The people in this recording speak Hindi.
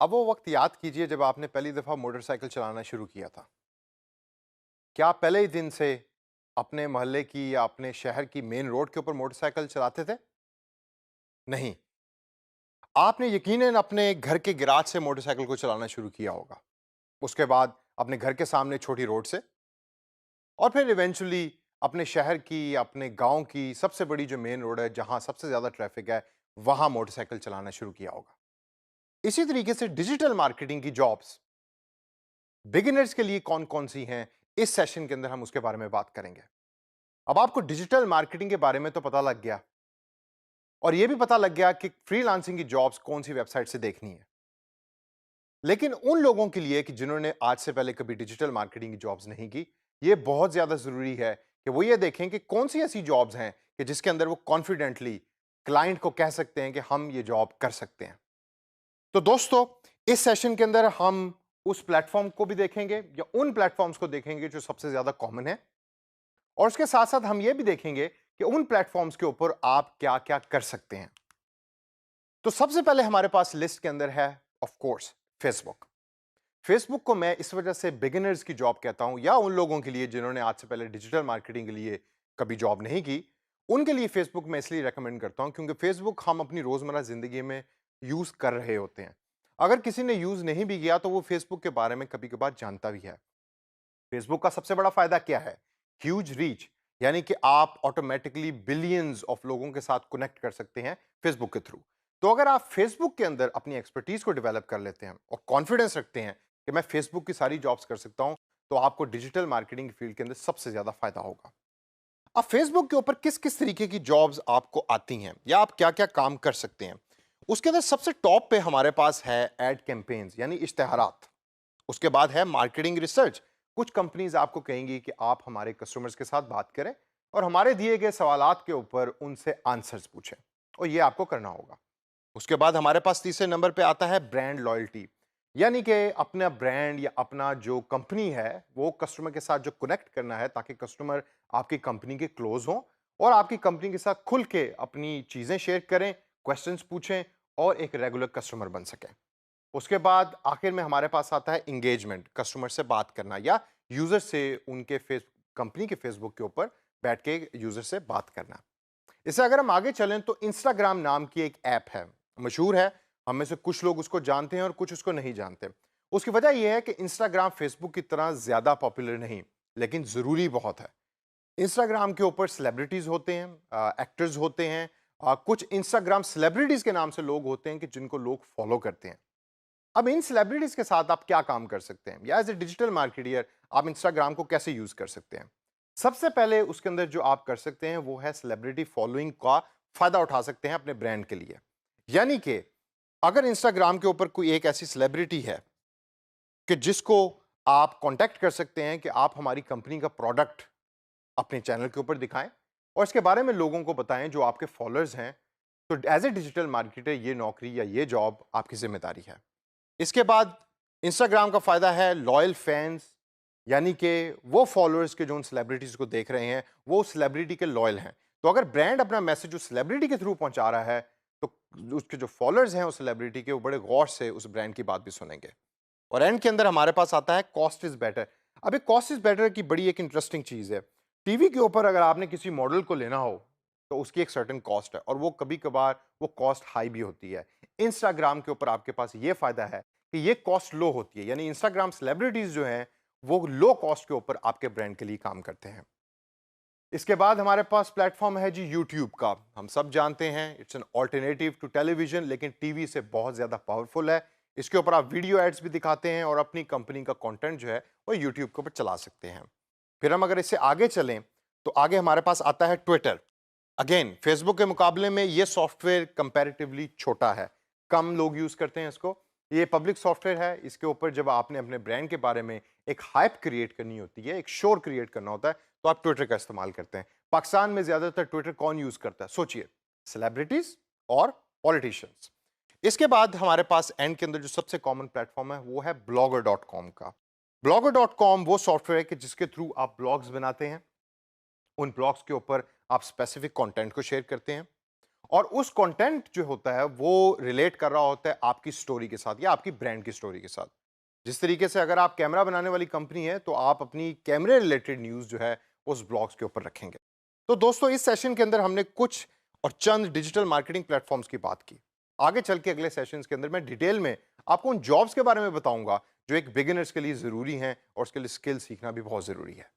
अब वो वक्त याद कीजिए जब आपने पहली दफा मोटरसाइकिल चलाना शुरू किया था। क्या आप पहले ही दिन से अपने मोहल्ले की या अपने शहर की मेन रोड के ऊपर मोटरसाइकिल चलाते थे? नहीं। आपने यकीनन अपने घर के गैराज से मोटरसाइकिल को चलाना शुरू किया होगा। उसके बाद अपने घर के सामने छोटी रोड से, और फिर इवेंचुअली अपने शहर की, अपने गांव की सबसे बड़ी जो मेन रोड है, जहां सबसे ज्यादा ट्रैफिक है, वहां मोटरसाइकिल चलाना शुरू किया होगा। इसी तरीके से डिजिटल मार्केटिंग की जॉब्स बिगिनर्स के लिए कौन-कौन सी हैं, इस सेशन के अंदर हम उसके बारे में बात करेंगे। अब आपको डिजिटल मार्केटिंग के बारे में तो पता लग गया, और यह भी पता लग गया कि फ्रीलांसिंग की जॉब्स कौन सी वेबसाइट से देखनी है। लेकिन उन लोगों के लिए कि जिन्होंने आज से पहले कभी डिजिटल मार्केटिंग की जॉब्स नहीं की, यह बहुत ज्यादा जरूरी है कि वो ये देखें कि कौन सी ऐसी जॉब्स हैं कि जिसके अंदर वो कॉन्फिडेंटली क्लाइंट को कह सकते हैं कि हम ये जॉब कर सकते हैं। तो दोस्तों, इस सेशन के अंदर हम उस प्लेटफॉर्म को भी देखेंगे या उन प्लेटफॉर्म्स को देखेंगे जो सबसे ज्यादा कॉमन है, और उसके साथ साथ हम ये भी देखेंगे कि उन प्लेटफॉर्म्स के ऊपर आप क्या क्या कर सकते हैं। तो सबसे पहले हमारे पास लिस्ट के अंदर है ऑफ कोर्स फेसबुक। फेसबुक को मैं इस वजह से बिगिनर्स की जॉब कहता हूं, या उन लोगों के लिए जिन्होंने आज से पहले डिजिटल मार्केटिंग के लिए कभी जॉब नहीं की, उनके लिए फेसबुक मैं इसलिए रेकमेंड करता हूं क्योंकि फेसबुक हम अपनी रोजमर्रा जिंदगी में यूज कर रहे होते हैं। अगर किसी ने यूज नहीं भी किया तो वो फेसबुक के बारे में कभी कभार जानता भी है। फेसबुक का सबसे बड़ा फायदा क्या है? ह्यूज रीच, यानी कि आप ऑटोमेटिकली बिलियंस ऑफ लोगों के साथ कनेक्ट कर सकते हैं फेसबुक के थ्रू। तो अगर आप फेसबुक के अंदर अपनी एक्सपर्टीज को डेवलप कर लेते हैं और कॉन्फिडेंस रखते हैं कि मैं फेसबुक की सारी जॉब्स कर सकता हूं, तो आपको डिजिटल मार्केटिंग फील्ड के अंदर सबसे ज्यादा फायदा होगा। अब फेसबुक के ऊपर किस किस तरीके की जॉब्स आपको आती हैं या आप क्या क्या काम कर सकते हैं, उसके अंदर सबसे टॉप पे हमारे पास है एड कैंपेन्स यानी इश्तेहारात। उसके बाद है मार्केटिंग रिसर्च। कुछ कंपनीज आपको कहेंगी कि आप हमारे कस्टमर्स के साथ बात करें और हमारे दिए गए सवालात के ऊपर उनसे आंसर्स पूछें, और ये आपको करना होगा। उसके बाद हमारे पास तीसरे नंबर पे आता है ब्रांड लॉयल्टी, यानी कि अपना ब्रांड या अपना जो कंपनी है वो कस्टमर के साथ जो कनेक्ट करना है, ताकि कस्टमर आपकी कंपनी के क्लोज हों और आपकी कंपनी के साथ खुल के अपनी चीजें शेयर करें, क्वेश्चंस पूछें और एक रेगुलर कस्टमर बन सकें। उसके बाद आखिर में हमारे पास आता है इंगेजमेंट, कस्टमर से बात करना या यूजर से उनके फेस कंपनी के फेसबुक के ऊपर बैठ के यूजर से बात करना। इससे अगर हम आगे चलें तो इंस्टाग्राम नाम की एक ऐप है, मशहूर है। हम में से कुछ लोग उसको जानते हैं और कुछ उसको नहीं जानते। उसकी वजह यह है कि इंस्टाग्राम फेसबुक की तरह ज्यादा पॉपुलर नहीं, लेकिन जरूरी बहुत है। इंस्टाग्राम के ऊपर सेलिब्रिटीज होते हैं, एक्टर्स होते हैं, कुछ इंस्टाग्राम सेलिब्रिटीज के नाम से लोग होते हैं कि जिनको लोग फॉलो करते हैं। अब इन सेलिब्रिटीज के साथ आप क्या काम कर सकते हैं, या एज ए डिजिटल मार्केटियर आप इंस्टाग्राम को कैसे यूज कर सकते हैं? सबसे पहले उसके अंदर जो आप कर सकते हैं वो है सेलिब्रिटी फॉलोइंग का फायदा उठा सकते हैं अपने ब्रांड के लिए। यानी कि अगर इंस्टाग्राम के ऊपर कोई एक ऐसी सेलिब्रिटी है कि जिसको आप कांटेक्ट कर सकते हैं कि आप हमारी कंपनी का प्रोडक्ट अपने चैनल के ऊपर दिखाएं और इसके बारे में लोगों को बताएं जो आपके फॉलोअर्स हैं, तो एज ए डिजिटल मार्केटर ये नौकरी या ये जॉब आपकी जिम्मेदारी है। इसके बाद इंस्टाग्राम का फायदा है लॉयल फैंस, यानी कि वो फॉलोअर्स के जो उन सेलिब्रिटीज को देख रहे हैं वो सेलिब्रिटी के लॉयल हैं। तो अगर ब्रांड अपना मैसेज उस सेलिब्रिटी के थ्रू पहुंचा रहा है, तो उसके जो फॉलोअर्स हैं उस सेलिब्रिटी के, वो बड़े गौर से उस ब्रांड की बात भी सुनेंगे। और एंड के अंदर हमारे पास आता है कॉस्ट इज बेटर। अब एक कॉस्ट इज बेटर की बड़ी एक इंटरेस्टिंग चीज है। टीवी के ऊपर अगर आपने किसी मॉडल को लेना हो तो उसकी एक सर्टेन कॉस्ट है, और वो कभी कभार वो कॉस्ट हाई भी होती है। इंस्टाग्राम के ऊपर आपके पास ये फायदा है कि ये कॉस्ट लो होती है, यानी इंस्टाग्राम सेलिब्रिटीज जो हैं वो लो कॉस्ट के ऊपर आपके ब्रांड के लिए काम करते हैं। इसके बाद हमारे पास प्लेटफॉर्म है जी यूट्यूब का। हम सब जानते हैं it's an alternative to television, लेकिन टीवी से बहुत ज्यादा पावरफुल है। इसके ऊपर आप वीडियो एड्स भी दिखाते हैं और अपनी कंपनी का कंटेंट जो है वो यूट्यूब के ऊपर चला सकते हैं। फिर हम अगर इससे आगे चलें तो आगे हमारे पास आता है ट्विटर। अगेन फेसबुक के मुकाबले में ये सॉफ्टवेयर कंपैरेटिवली छोटा है, कम लोग यूज करते हैं इसको। ये पब्लिक सॉफ्टवेयर है। इसके ऊपर जब आपने अपने ब्रांड के बारे में एक हाइप क्रिएट करनी होती है, एक शोर क्रिएट करना होता है, तो आप ट्विटर का इस्तेमाल करते हैं। पाकिस्तान में ज्यादातर ट्विटर कौन यूज करता है? सोचिए, सेलिब्रिटीज और पॉलिटिशियंस। इसके बाद हमारे पास एंड के अंदर जो सबसे कॉमन प्लेटफॉर्म है वो है ब्लॉगर डॉट कॉम का। ब्लॉगर डॉट कॉम वो सॉफ्टवेयर है कि जिसके थ्रू आप ब्लॉग्स बनाते हैं। उन ब्लॉग्स के ऊपर आप स्पेसिफिक कंटेंट को शेयर करते हैं और उस कंटेंट जो होता है वो रिलेट कर रहा होता है आपकी स्टोरी के साथ या आपकी ब्रांड की स्टोरी के साथ। जिस तरीके से अगर आप कैमरा बनाने वाली कंपनी है तो आप अपनी कैमरे रिलेटेड न्यूज़ जो है उस ब्लॉग्स के ऊपर रखेंगे। तो दोस्तों इस सेशन के अंदर हमने कुछ और चंद डिजिटल मार्केटिंग प्लेटफॉर्म्स की बात की। आगे चल के अगले सेशंस के अंदर मैं डिटेल में आपको उन जॉब्स के बारे में बताऊंगा जो एक बिगिनर्स के लिए ज़रूरी हैं और उसके लिए स्किल सीखना भी बहुत ज़रूरी है।